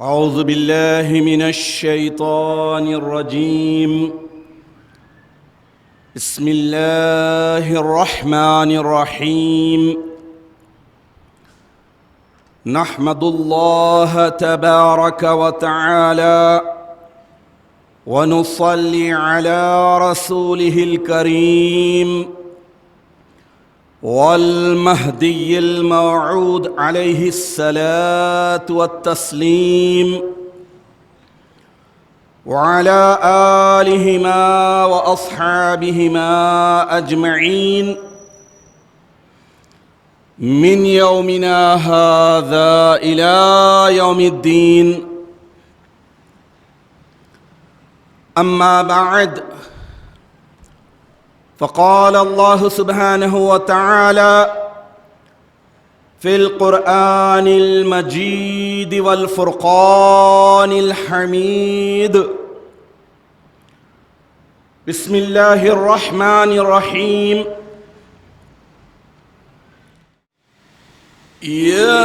أعوذ بالله من الشيطان الرجيم. بسم الله الرحمن الرحيم. نحمد الله تبارك وتعالى ونصلي على رسوله الكريم والمهدي الموعود عليه الصلاة والتسليم وعلى آلهما وأصحابهما أجمعين من يومنا هذا إلى يوم الدين. أما بعد، فقال الله سبحانه وتعالى في القرآن المجيد والفرقان الحميد: بسم الله الرحمن الرحيم. يا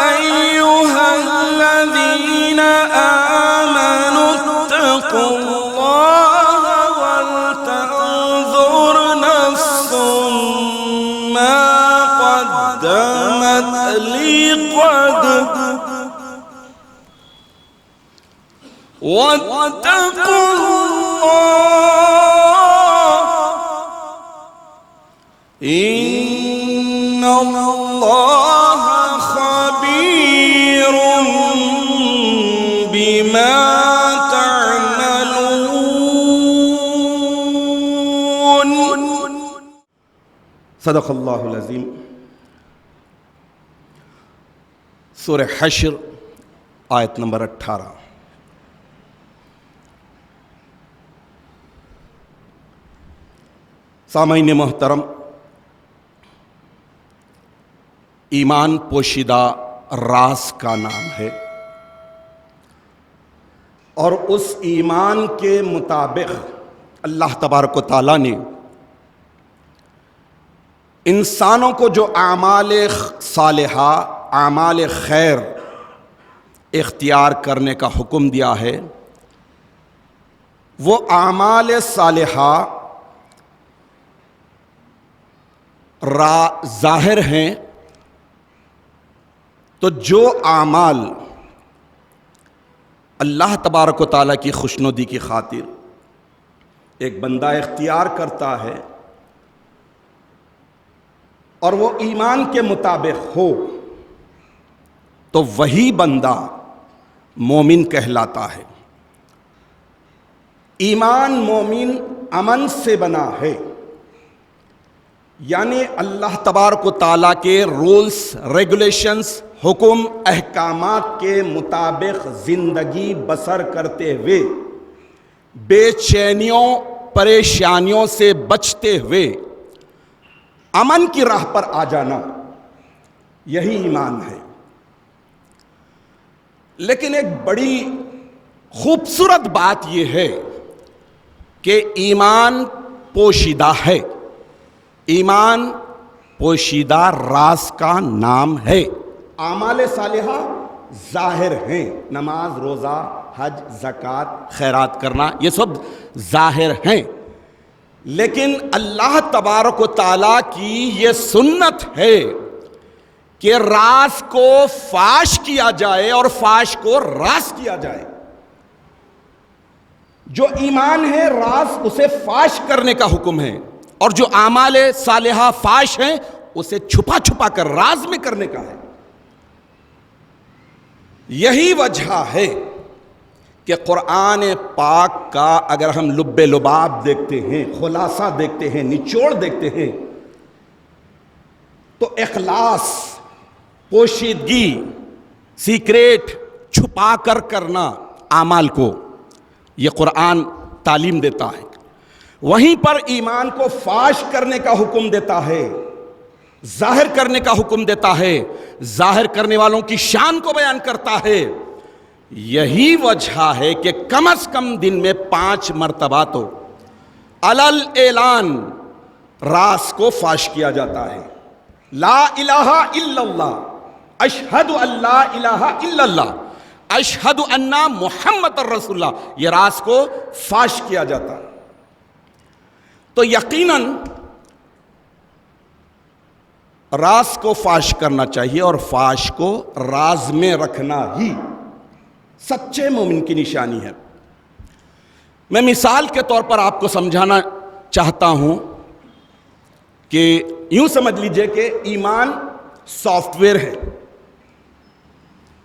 أيها الذين آمنوا اتقوا الله ولتنظر نفس ما قدمت لغد واتقوا الله إن الله خبير بما تعملون. صدق اللہ العظیم. سورہ حشر آیت نمبر 18. سامعین محترم، ایمان پوشیدہ راز کا نام ہے، اور اس ایمان کے مطابق اللہ تبارک و تعالیٰ نے انسانوں کو جو اعمال صالحہ، اعمال خیر اختیار کرنے کا حکم دیا ہے، وہ اعمال صالحہ ظاہر ہیں. تو جو اعمال اللہ تبارک و تعالیٰ کی خوشنودی کی خاطر ایک بندہ اختیار کرتا ہے اور وہ ایمان کے مطابق ہو، تو وہی بندہ مومن کہلاتا ہے. ایمان مومن امن سے بنا ہے، یعنی اللہ تبارک و تعالیٰ کے رولز، ریگولیشنز، حکم احکامات کے مطابق زندگی بسر کرتے ہوئے، بے چینیوں پریشانیوں سے بچتے ہوئے امن کی راہ پر آ جانا، یہی ایمان ہے. لیکن ایک بڑی خوبصورت بات یہ ہے کہ ایمان پوشیدہ ہے. ایمان پوشیدہ راز کا نام ہے. اعمال صالحہ ظاہر ہیں، نماز، روزہ، حج، زکوٰۃ، خیرات کرنا، یہ سب ظاہر ہیں. لیکن اللہ تبارک و تعالیٰ کی یہ سنت ہے کہ راز کو فاش کیا جائے اور فاش کو راز کیا جائے. جو ایمان ہے راز، اسے فاش کرنے کا حکم ہے، اور جو اعمال صالحہ فاش ہیں اسے چھپا چھپا کر راز میں کرنے کا ہے. یہی وجہ ہے کہ قرآن پاک کا اگر ہم لب لباب دیکھتے ہیں، خلاصہ دیکھتے ہیں، نچوڑ دیکھتے ہیں، تو اخلاص، پوشیدگی، سیکریٹ، چھپا کر کرنا اعمال کو، یہ قرآن تعلیم دیتا ہے. وہیں پر ایمان کو فاش کرنے کا حکم دیتا ہے، ظاہر کرنے کا حکم دیتا ہے، ظاہر کرنے والوں کی شان کو بیان کرتا ہے۔ یہی وجہ ہے کہ کم از کم دن میں 5 مرتبہ تو علل اعلان راز کو فاش کیا جاتا ہے۔ لا الہ الا اللہ، اشہد ان لا الہ الا اللہ، اشہد ان محمد رسول اللہ، یہ راز کو فاش کیا جاتا ہے۔ تو یقیناً راز کو فاش کرنا چاہیے، اور فاش کو راز میں رکھنا ہی سچے مومن کی نشانی ہے۔ میں مثال کے طور پر آپ کو سمجھانا چاہتا ہوں کہ یوں سمجھ لیجئے کہ ایمان سافٹ ویئر ہے،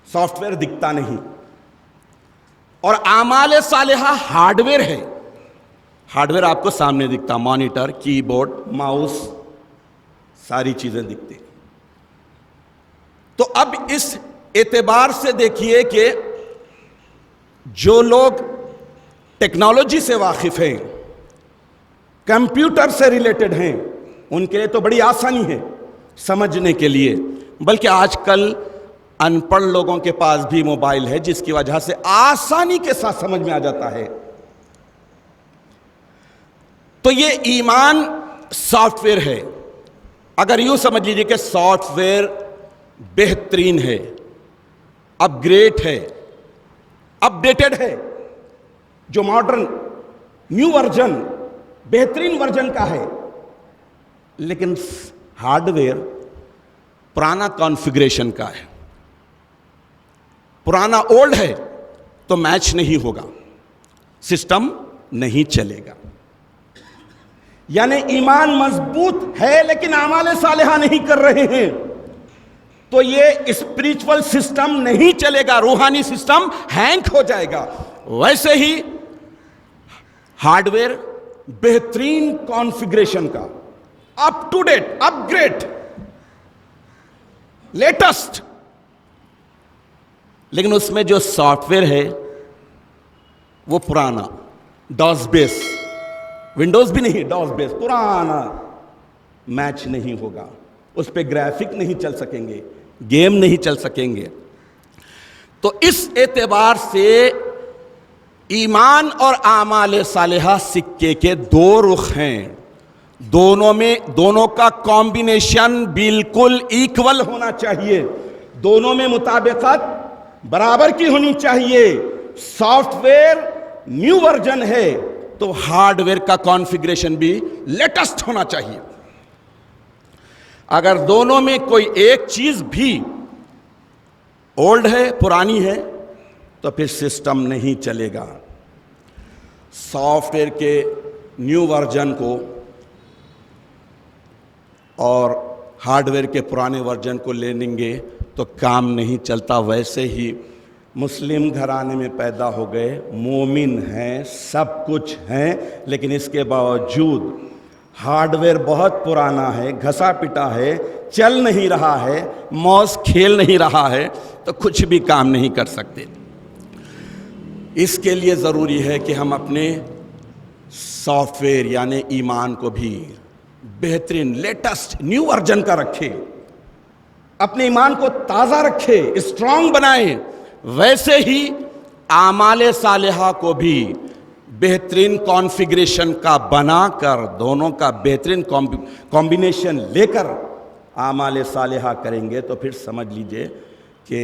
سافٹ ویئر دکھتا نہیں، اور اعمال صالحہ ہارڈ ویئر ہے، ہارڈ ویئر آپ کو سامنے دکھتا، مانیٹر، کی بورڈ، ماؤس، ساری چیزیں دکھتی۔ تو اب اس اعتبار سے دیکھیے کہ جو لوگ ٹیکنالوجی سے واقف ہیں، کمپیوٹر سے ریلیٹڈ ہیں، ان کے لیے تو بڑی آسانی ہے سمجھنے کے لیے، بلکہ آج کل ان پڑھ لوگوں کے پاس بھی موبائل ہے، جس کی وجہ سے آسانی کے ساتھ سمجھ میں آ جاتا ہے۔ تو یہ ایمان سافٹ ویئر ہے۔ اگر یوں سمجھ لیجیے کہ سافٹ ویئر بہترین ہے، اپ گریڈ ہے، اپ ڈیٹڈ ہے، جو ماڈرن نیو ورژن بہترین ورژن کا ہے، لیکن ہارڈ ویئر پرانا کانفیگریشن کا ہے، پرانا اولڈ ہے، تو میچ نہیں ہوگا، سسٹم نہیں چلے گا۔ یعنی ایمان مضبوط ہے لیکن اعمال صالحہ نہیں کر رہے ہیں، تو یہ اسپریچول سسٹم نہیں چلے گا، روحانی سسٹم ہینگ ہو جائے گا۔ ویسے ہی ہارڈ ویئر بہترین کانفیگریشن کا، up to date, upgrade, latest, لیکن اس میں جو سافٹ ویئر ہے وہ پرانا، ڈاس بیس، ونڈوز بھی نہیں، ڈاس بیس پرانا، میچ نہیں ہوگا، اس پہ گرافک نہیں چل سکیں گے، گیم نہیں چل سکیں گے۔ تو اس اعتبار سے ایمان اور اعمال صالحہ سکے کے 2 رخ ہیں، دونوں کا کمبینیشن بالکل ایکول ہونا چاہیے، دونوں میں مطابقت برابر کی ہونی چاہیے۔ سافٹ ویئر نیو ورژن ہے تو ہارڈ ویئر کا کانفیگریشن بھی لیٹسٹ ہونا چاہیے۔ اگر دونوں میں کوئی ایک چیز بھی اولڈ ہے، پرانی ہے، تو پھر سسٹم نہیں چلے گا۔ سافٹ ویئر کے نیو ورژن کو اور ہارڈ ویئر کے پرانے ورژن کو لے لیں گے تو کام نہیں چلتا۔ ویسے ہی مسلم گھرانے میں پیدا ہو گئے، مومن ہیں، سب کچھ ہیں، لیکن اس کے باوجود ہارڈ ویئر بہت پرانا ہے، گھسا پٹا ہے، چل نہیں رہا ہے، ماؤس کھیل نہیں رہا ہے، تو کچھ بھی کام نہیں کر سکتے۔ اس کے لیے ضروری ہے کہ ہم اپنے سافٹ ویئر یعنی ایمان کو بھی بہترین، لیٹسٹ، نیو ورژن کا رکھیں، اپنے ایمان کو تازہ رکھیں، اسٹرانگ بنائیں۔ ویسے ہی اعمال صالحہ کو بھی بہترین کانفیگریشن کا بنا کر، دونوں کا بہترین کمبینیشن لے کر اعمال صالحہ کریں گے تو پھر سمجھ لیجئے کہ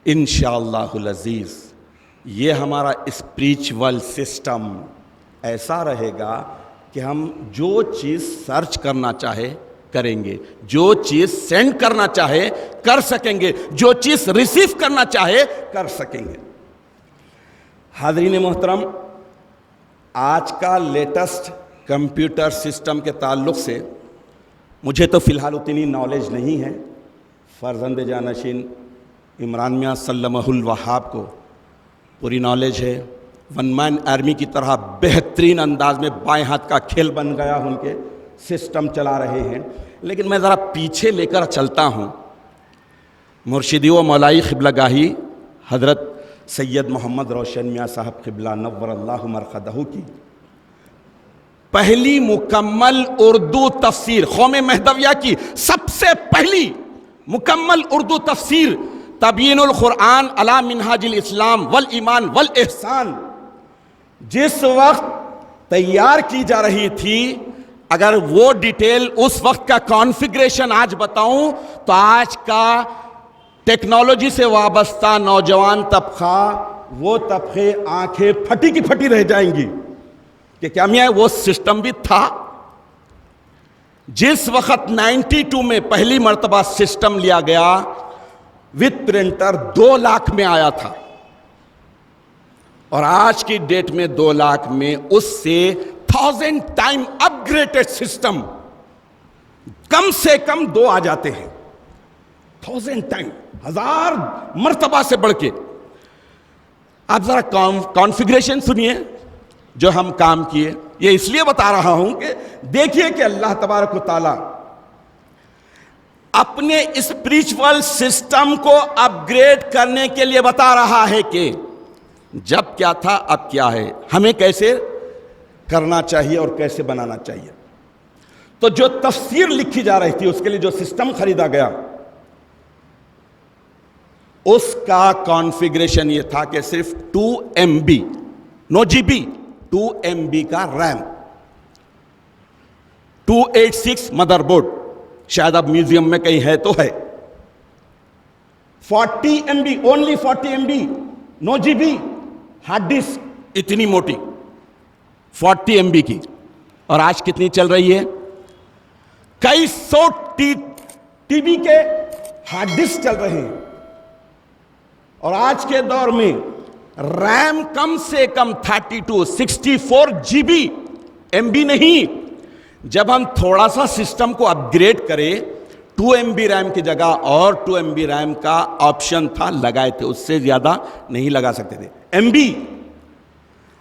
انشاءاللہ العزیز یہ ہمارا اسپریچول سسٹم ایسا رہے گا کہ ہم جو چیز سرچ کرنا چاہے کریں گے، جو چیز سینڈ کرنا چاہے کر سکیں گے، جو چیز ریسیو کرنا چاہے کر سکیں گے۔ حاضرین محترم، آج کا لیٹسٹ کمپیوٹر سسٹم کے تعلق سے مجھے تو فی الحال اتنی نالج نہیں ہے، فرزند جانشین عمران میاں سلمہ الوہاب کو پوری نالج ہے، ون مین آرمی کی طرح بہترین انداز میں بائیں ہاتھ کا کھیل بن گیا، ان کے سسٹم چلا رہے ہیں، لیکن میں ذرا پیچھے لے کر چلتا ہوں مرشدی و مولائی قبلہ گاہی حضرت سید محمد روشن میاں صاحب قبلہ نور اللہ مرقدہ کی پہلی مکمل اردو تفسیر قوم مہدویہ کی سب سے پہلی مکمل اردو تفسیر تبیین القرآن علی منہاج الاسلام والایمان والاحسان جس وقت تیار کی جا رہی تھی، اگر وہ ڈیٹیل اس وقت کا کانفیگریشن آج بتاؤں تو آج کا ٹیکنالوجی سے وابستہ نوجوان طبقہ، وہ طبقے آنکھیں پھٹی کی پھٹی رہ جائیں گی کہ کیا میاں وہ سسٹم بھی تھا؟ جس وقت 92 میں پہلی مرتبہ سسٹم لیا گیا وتھ پرنٹر 2 لاکھ میں آیا تھا، اور آج کی ڈیٹ میں 2 لاکھ میں اس سے 1000 ٹائم اپ گریڈڈ سسٹم، کم سے کم 2 آ جاتے ہیں، 1000 ٹائم، 1000 مرتبہ سے بڑھ کے۔ آپ ذرا کانفیگریشن سنیے جو ہم کام کیے۔ یہ اس لیے بتا رہا ہوں کہ دیکھیے کہ اللہ تبارک و تعالی اپنے اسپریچول سسٹم کو اپ گریڈ کرنے کے لیے بتا رہا ہے کہ جب کیا تھا اب کیا ہے، ہمیں کیسے کرنا چاہیے اور کیسے بنانا چاہیے۔ تو جو تفسیر لکھی جا رہی تھی اس کے لیے جو سسٹم خریدا گیا، اس کا کانفیگریشن یہ تھا کہ صرف 2 MB، نو GB، 2 MB کا ریم، 286 مدر بورڈ، شاید اب میوزیم میں کہیں ہے تو ہے، 40 MB، اونلی 40 MB، نو GB ہارڈ ڈسک اتنی موٹی 40 MB کی، اور آج کتنی چل رہی ہے؟ کئی 100 TB کے ہارڈ ڈسک چل رہے ہیں، اور آج کے دور میں ریم کم سے کم 32 64 GB MB نہیں۔ جب ہم تھوڑا سا سسٹم کو اپ گریڈ کرے 2 MB ریم کی جگہ اور 2 MB ریم کا آپشن تھا، لگائے تھے، اس سے زیادہ نہیں لگا سکتے تھے MB،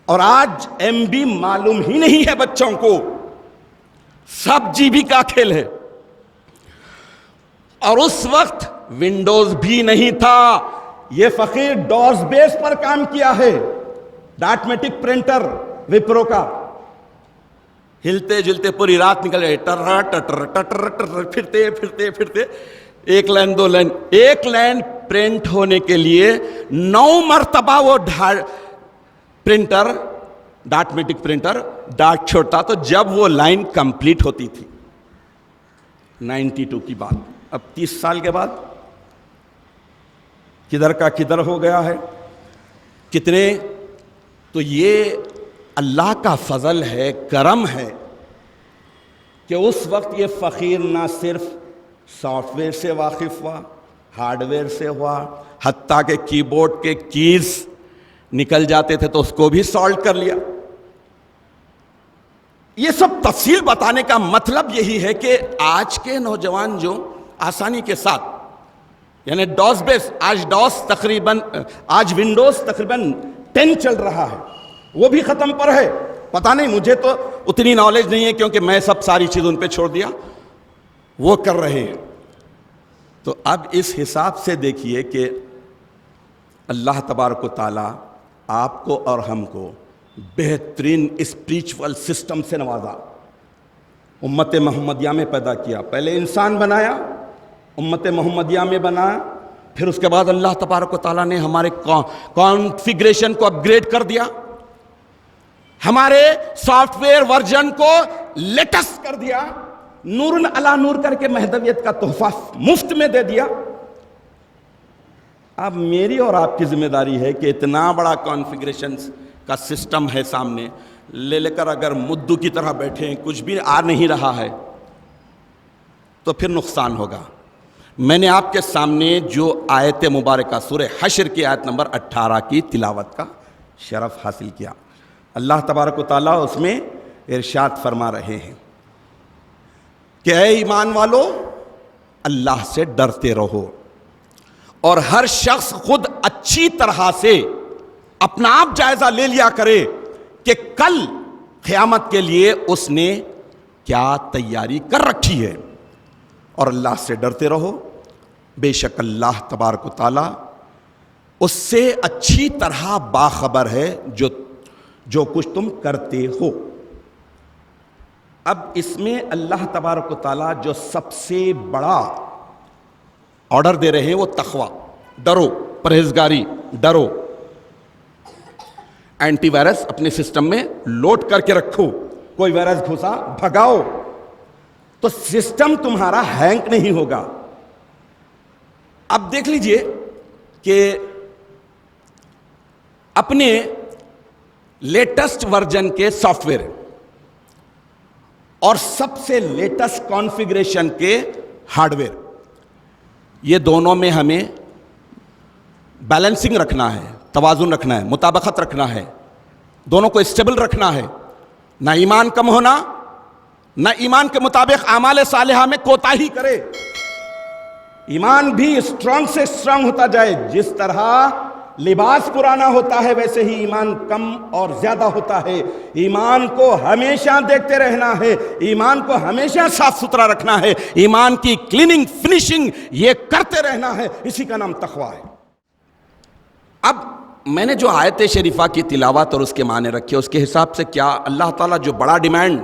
اور آج MB معلوم ہی نہیں ہے بچوں کو، سب GB کا کھیل ہے۔ اور اس وقت ونڈوز بھی نہیں تھا، یہ فقیر ڈوس بیس پر کام کیا ہے، ڈاٹمیٹک پرنٹر وپرو کا، ہلتے جلتے پوری رات نکل گئے، ٹر ٹر ٹر ٹر، پھرتے پھرتے پھرتے، 1 لائن 2 لائن، 1 لائن پرنٹ ہونے کے لیے 9 مرتبہ وہ پرنٹر، ڈاٹمیٹک پرنٹر ڈاٹ چھوڑتا، تو جب وہ لائن کمپلیٹ ہوتی تھی 92 کی بات، اب 30 سال کے بعد کدھر کا کدھر ہو گیا ہے، کتنے۔ تو یہ اللہ کا فضل ہے، کرم ہے کہ اس وقت یہ فقیر نہ صرف سافٹ ویئر سے واقف ہوا، ہارڈ ویئر سے ہوا، حتیٰ کہ کی بورڈ کے کیز نکل جاتے تھے تو اس کو بھی سالو کر لیا۔ یہ سب تفصیل بتانے کا مطلب یہی ہے کہ آج کے نوجوان جو آسانی کے ساتھ، یعنی ڈوس بیس، آج ونڈوز تقریباً 10 چل رہا ہے، وہ بھی ختم پر ہے، پتہ نہیں، مجھے تو اتنی نالج نہیں ہے کیونکہ میں سب ساری چیز ان پہ چھوڑ دیا، وہ کر رہے ہیں۔ تو اب اس حساب سے دیکھیے کہ اللہ تبارک و تعالی آپ کو اور ہم کو بہترین اسپریچول سسٹم سے نوازا، امت محمدیہ میں پیدا کیا، پہلے انسان بنایا، امت محمدیہ میں بنایا، پھر اس کے بعد اللہ تبارک و تعالیٰ نے ہمارے کانفیگریشن کو اپ گریڈ کر دیا، ہمارے سافٹ ویئر ورژن کو لیٹسٹ کر دیا، نور علی نور کر کے مہدویت کا تحفہ مفت میں دے دیا۔ اب میری اور آپ کی ذمہ داری ہے کہ اتنا بڑا کانفیگریشن کا سسٹم ہے سامنے، لے کر اگر مدو کی طرح بیٹھیں، کچھ بھی آ نہیں رہا ہے تو پھر نقصان ہوگا۔ میں نے آپ کے سامنے جو آیت مبارکہ سورہ حشر کی آیت نمبر 18 کی تلاوت کا شرف حاصل کیا۔ اللہ تبارک و تعالیٰ اس میں ارشاد فرما رہے ہیں کہ اے ایمان والو، اللہ سے ڈرتے رہو، اور ہر شخص خود اچھی طرح سے اپنا آپ جائزہ لے لیا کرے کہ کل قیامت کے لیے اس نے کیا تیاری کر رکھی ہے، اور اللہ سے ڈرتے رہو، بے شک اللہ تبارک و تعالیٰ اس سے اچھی طرح باخبر ہے جو کچھ تم کرتے ہو۔ اب اس میں اللہ تبارک و تعالیٰ جو سب سے بڑا آرڈر دے رہے ہیں وہ تقوی، ڈرو، پرہیزگاری، ڈرو، اینٹی وائرس اپنے سسٹم میں لوڈ کر کے رکھو، کوئی وائرس گھسا بھگاؤ تو سسٹم تمہارا ہینگ نہیں ہوگا۔ اب دیکھ لیجئے کہ اپنے لیٹسٹ ورژن کے سافٹ ویئر اور سب سے لیٹسٹ کانفیگریشن کے ہارڈ ویئر، یہ دونوں میں ہمیں بیلنسنگ رکھنا ہے، توازن رکھنا ہے، مطابقت رکھنا ہے، دونوں کو اسٹیبل رکھنا ہے، نہ ایمان کم ہونا، نہ ایمان کے مطابق اعمال صالحہ میں کوتاہی کرے، ایمان بھی اسٹرانگ سے اسٹرانگ ہوتا جائے، جس طرح لباس پرانا ہوتا ہے ویسے ہی ایمان کم اور زیادہ ہوتا ہے، ایمان کو ہمیشہ دیکھتے رہنا ہے، ایمان کو ہمیشہ صاف ستھرا رکھنا ہے، ایمان کی کلیننگ فنشنگ یہ کرتے رہنا ہے، اسی کا نام تقوی ہے۔ اب میں نے جو آیت شریفہ کی تلاوت اور اس کے معنی رکھے، اس کے حساب سے کیا اللہ تعالیٰ جو بڑا ڈیمانڈ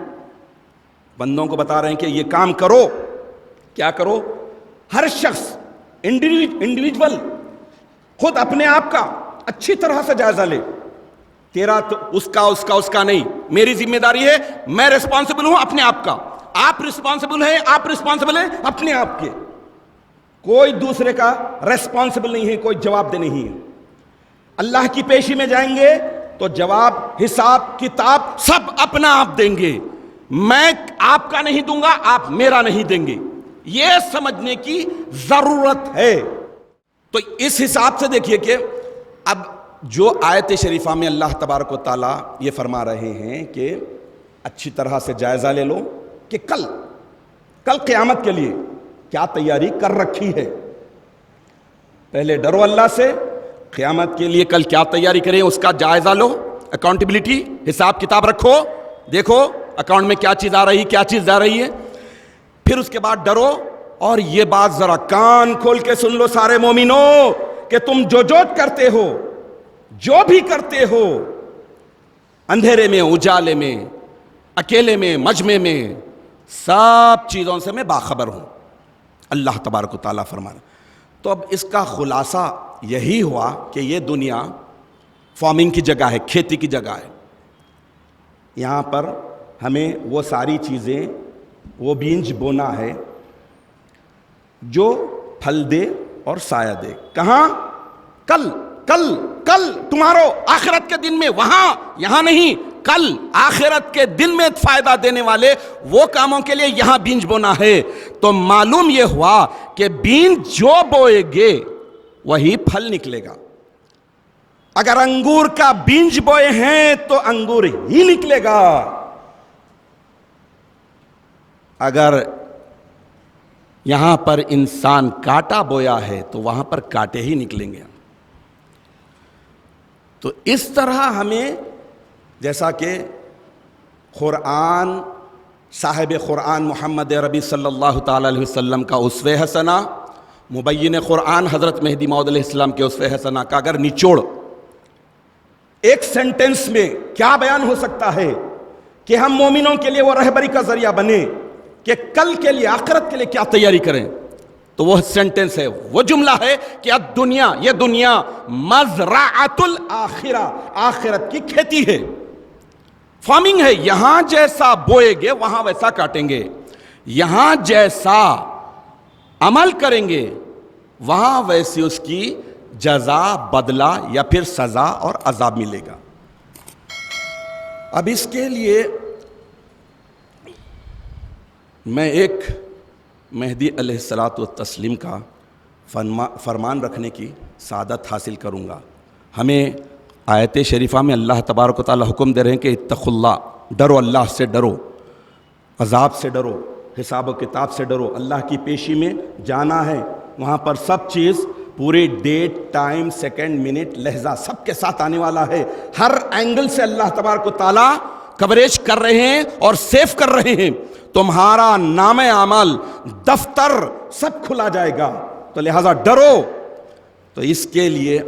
بندوں کو بتا رہے ہیں کہ یہ کام کرو، کیا کرو؟ ہر شخص انڈیویجول خود اپنے آپ کا اچھی طرح سے جائزہ لے، تیرا تو اس کا نہیں، میری ذمہ داری ہے، میں ریسپانسبل ہوں اپنے آپ کا، آپ ریسپانسبل ہیں اپنے آپ کے، کوئی دوسرے کا ریسپانسبل نہیں ہے، کوئی جواب دہ نہیں ہے۔ اللہ کی پیشی میں جائیں گے تو جواب، حساب کتاب سب اپنا آپ دیں گے، میں آپ کا نہیں دوں گا، آپ میرا نہیں دیں گے، یہ سمجھنے کی ضرورت ہے۔ تو اس حساب سے دیکھیے کہ اب جو آیت شریفہ میں اللہ تبارک و تعالیٰ یہ فرما رہے ہیں کہ اچھی طرح سے جائزہ لے لو کہ کل قیامت کے لیے کیا تیاری کر رکھی ہے، پہلے ڈرو اللہ سے، قیامت کے لیے کل کیا تیاری کریں اس کا جائزہ لو، اکاؤنٹیبلٹی، حساب کتاب رکھو، دیکھو اکاؤنٹ میں کیا چیز آ رہی، کیا چیز جا رہی ہے، پھر اس کے بعد ڈرو۔ اور یہ بات ذرا کان کھول کے سن لو سارے مومنوں کہ تم جو کرتے ہو، جو بھی کرتے ہو، اندھیرے میں، اجالے میں، اکیلے میں، مجمع میں، سب چیزوں سے میں باخبر ہوں، اللہ تبارک و تعالیٰ فرما رہا۔ تو اب اس کا خلاصہ یہی ہوا کہ یہ دنیا فارمنگ کی جگہ ہے، کھیتی کی جگہ ہے، یہاں پر ہمیں وہ ساری چیزیں، وہ بیج بونا ہے جو پھل دے اور سایہ دے۔ کہاں؟ کل تمہارو آخرت کے دن میں، وہاں، یہاں نہیں، کل آخرت کے دن میں فائدہ دینے والے وہ کاموں کے لیے یہاں بیج بونا ہے۔ تو معلوم یہ ہوا کہ بیج جو بوئے گے وہی پھل نکلے گا۔ اگر انگور کا بیج بوئے ہیں تو انگور ہی نکلے گا، اگر یہاں پر انسان کانٹا بویا ہے تو وہاں پر کانٹے ہی نکلیں گے۔ تو اس طرح ہمیں، جیسا کہ قرآن، صاحب قرآن محمد عربی صلی اللہ تعالی علیہ وسلم کا اسوہ حسنہ، مبین قرآن حضرت مہدی موعود علیہ السلام کے اسوہ حسنہ کا اگر نچوڑ ایک سینٹنس میں کیا بیان ہو سکتا ہے کہ ہم مومنوں کے لیے وہ رہبری کا ذریعہ بنے کہ کل کے لیے، آخرت کے لیے کیا تیاری کریں، تو وہ سینٹنس ہے، وہ جملہ ہے کہ یہ دنیا مزرعۃ الآخرہ، آخرت کی کھیتی ہے، فارمنگ ہے، یہاں جیسا بوئے گے وہاں ویسا کاٹیں گے، یہاں جیسا عمل کریں گے وہاں ویسی اس کی جزا، بدلہ یا پھر سزا اور عذاب ملے گا۔ اب اس کے لیے میں ایک مہدی علیہ الصلاۃ والتسلیم کا فرمان رکھنے کی سعادت حاصل کروں گا۔ ہمیں آیت شریفہ میں اللہ تبارک و تعالیٰ حکم دے رہے ہیں کہ اتقوا اللہ، ڈرو اللہ سے، ڈرو عذاب سے، ڈرو حساب و کتاب سے، ڈرو اللہ کی پیشی میں جانا ہے، وہاں پر سب چیز، پورے ڈیٹ، ٹائم، سیکنڈ، منٹ، لحظہ سب کے ساتھ آنے والا ہے، ہر اینگل سے اللہ تبارک و تعالیٰ کوریج کر رہے ہیں اور سیف کر رہے ہیں، تمہارا نام عمل، دفتر سب کھلا جائے گا، تو لہٰذا ڈرو۔ تو اس کے لیے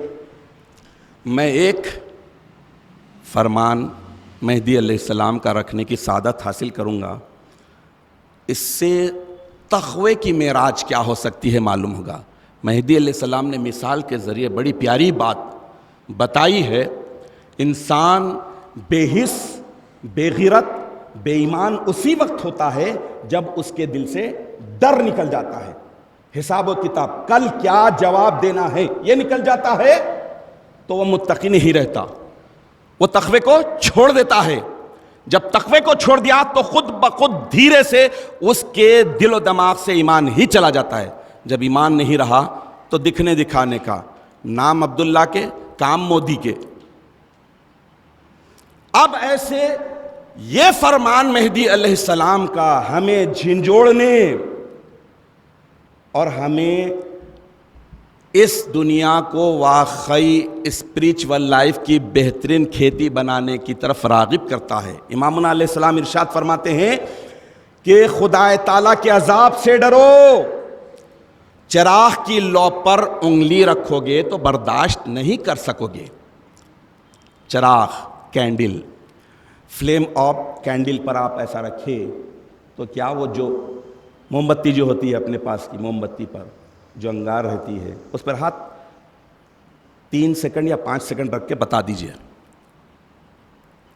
میں ایک فرمان مہدی علیہ السلام کا رکھنے کی سعادت حاصل کروں گا۔ اس سے تقوی کی معراج کیا ہو سکتی ہے معلوم ہوگا۔ مہدی علیہ السلام نے مثال کے ذریعے بڑی پیاری بات بتائی ہے۔ انسان بے حس، بے غیرت، بے ایمان اسی وقت ہوتا ہے جب اس کے دل سے ڈر نکل جاتا ہے، حساب و کتاب کل کیا جواب دینا ہے یہ نکل جاتا ہے تو وہ متقی نہیں رہتا، وہ تقوی کو چھوڑ دیتا ہے۔ جب تقوی کو چھوڑ دیا تو خود بخود دھیرے سے اس کے دل و دماغ سے ایمان ہی چلا جاتا ہے۔ جب ایمان نہیں رہا تو دکھنے دکھانے کا، نام عبداللہ کے، کام مودی کے۔ اب ایسے یہ فرمان مہدی علیہ السلام کا ہمیں جھنجھوڑنے اور ہمیں اس دنیا کو واقعی اسپریچول لائف کی بہترین کھیتی بنانے کی طرف راغب کرتا ہے۔ امامنا علیہ السلام ارشاد فرماتے ہیں کہ خدا تعالیٰ کے عذاب سے ڈرو، چراغ کی لو پر انگلی رکھو گے تو برداشت نہیں کر سکو گے۔ چراغ، کینڈل، فلیم آف کینڈل پر آپ ایسا رکھے تو کیا وہ جو موم بتی جو ہوتی ہے اپنے پاس کی موم بتی پر جو انگار رہتی ہے اس پر ہاتھ 3 سیکنڈ یا 5 سیکنڈ رکھ کے بتا دیجئے۔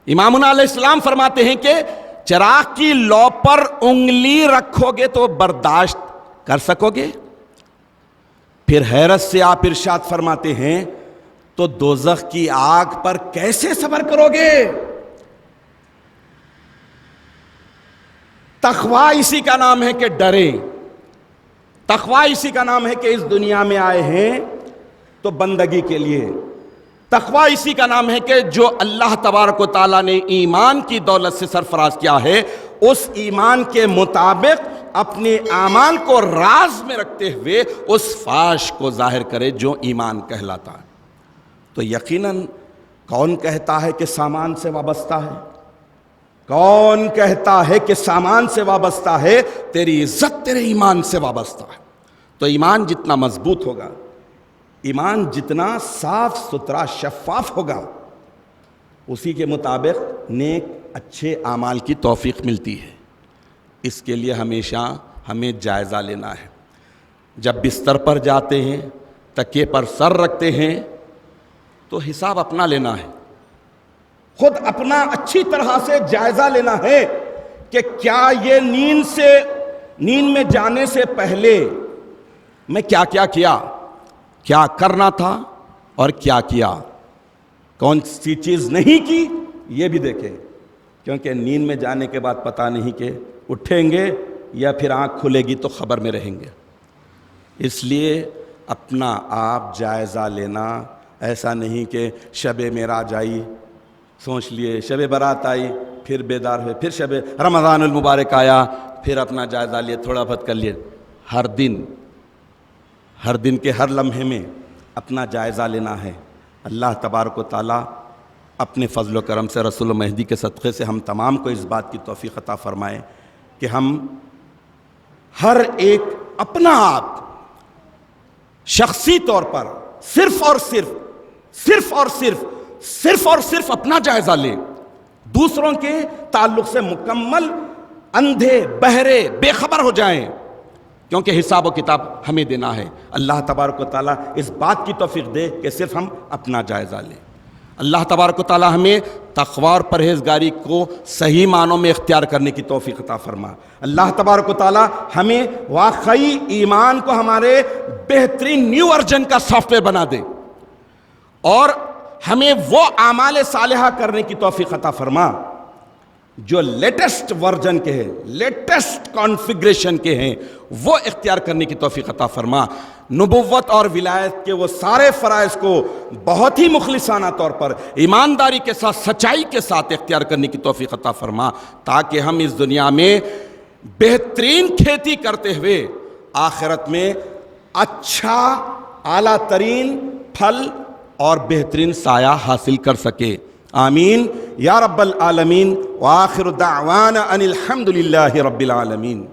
امامنا علیہ السلام فرماتے ہیں کہ چراغ کی لو پر انگلی رکھو گے تو برداشت کر سکو گے؟ پھر حیرت سے آپ ارشاد فرماتے ہیں تو دوزخ کی آگ پر کیسے صبر کرو گے؟ تقویٰ اسی کا نام ہے کہ ڈریں، تقویٰ اسی کا نام ہے کہ اس دنیا میں آئے ہیں تو بندگی کے لیے، تقویٰ اسی کا نام ہے کہ جو اللہ تبارک و تعالیٰ نے ایمان کی دولت سے سرفراز کیا ہے اس ایمان کے مطابق اپنے اعمال کو راز میں رکھتے ہوئے اس فاش کو ظاہر کرے جو ایمان کہلاتا ہے۔ تو یقیناً کون کہتا ہے کہ سامان سے وابستہ ہے؟ کون کہتا ہے کہ سامان سے وابستہ ہے؟ تیری عزت تیرے ایمان سے وابستہ ہے۔ تو ایمان جتنا مضبوط ہوگا، ایمان جتنا صاف ستھرا شفاف ہوگا، اسی کے مطابق نیک اچھے اعمال کی توفیق ملتی ہے۔ اس کے لیے ہمیشہ ہمیں جائزہ لینا ہے۔ جب بستر پر جاتے ہیں، تکیے پر سر رکھتے ہیں تو حساب اپنا لینا ہے، خود اپنا اچھی طرح سے جائزہ لینا ہے کہ کیا یہ نیند میں جانے سے پہلے میں کیا کیا کرنا تھا اور کیا کیا، کون سی چیز نہیں کی یہ بھی دیکھیں، کیونکہ نیند میں جانے کے بعد پتہ نہیں کہ اٹھیں گے یا پھر آنکھ کھلے گی تو خبر میں رہیں گے۔ اس لیے اپنا آپ جائزہ لینا، ایسا نہیں کہ شب معراج آئی سوچ لیے، شب برات آئی پھر بیدار ہوئے، پھر شب رمضان المبارک آیا پھر اپنا جائزہ لیے، تھوڑا بہت کر لیے۔ ہر دن کے ہر لمحے میں اپنا جائزہ لینا ہے۔ اللہ تبارک و تعالیٰ اپنے فضل و کرم سے رسول مہدی کے صدقے سے ہم تمام کو اس بات کی توفیق عطا فرمائے کہ ہم ہر ایک اپنا آپ شخصی طور پر صرف اور صرف اپنا جائزہ لیں، دوسروں کے تعلق سے مکمل اندھے بہرے بے خبر ہو جائیں، کیونکہ حساب و کتاب ہمیں دینا ہے۔ اللہ تبارک و تعالیٰ اس بات کی توفیق دے کہ صرف ہم اپنا جائزہ لیں۔ اللہ تبارک و تعالیٰ ہمیں تقوی اور پرہیزگاری کو صحیح معنوں میں اختیار کرنے کی توفیق عطا فرما۔ اللہ تبارک و تعالیٰ ہمیں واقعی ایمان کو ہمارے بہترین نیو ورژن کا سافٹ ویئر بنا دے اور ہمیں وہ اعمال صالحہ کرنے کی توفیق عطا فرما جو لیٹسٹ ورژن کے ہیں، لیٹسٹ کانفیگریشن کے ہیں، وہ اختیار کرنے کی توفیق عطا فرما۔ نبوت اور ولایت کے وہ سارے فرائض کو بہت ہی مخلصانہ طور پر ایمانداری کے ساتھ سچائی کے ساتھ اختیار کرنے کی توفیق عطا فرما، تاکہ ہم اس دنیا میں بہترین کھیتی کرتے ہوئے آخرت میں اچھا اعلیٰ ترین پھل اور بہترین سایہ حاصل کر سکے۔ آمین یا رب العالمین، وآخر دعوانا ان الحمد للہ رب العالمین۔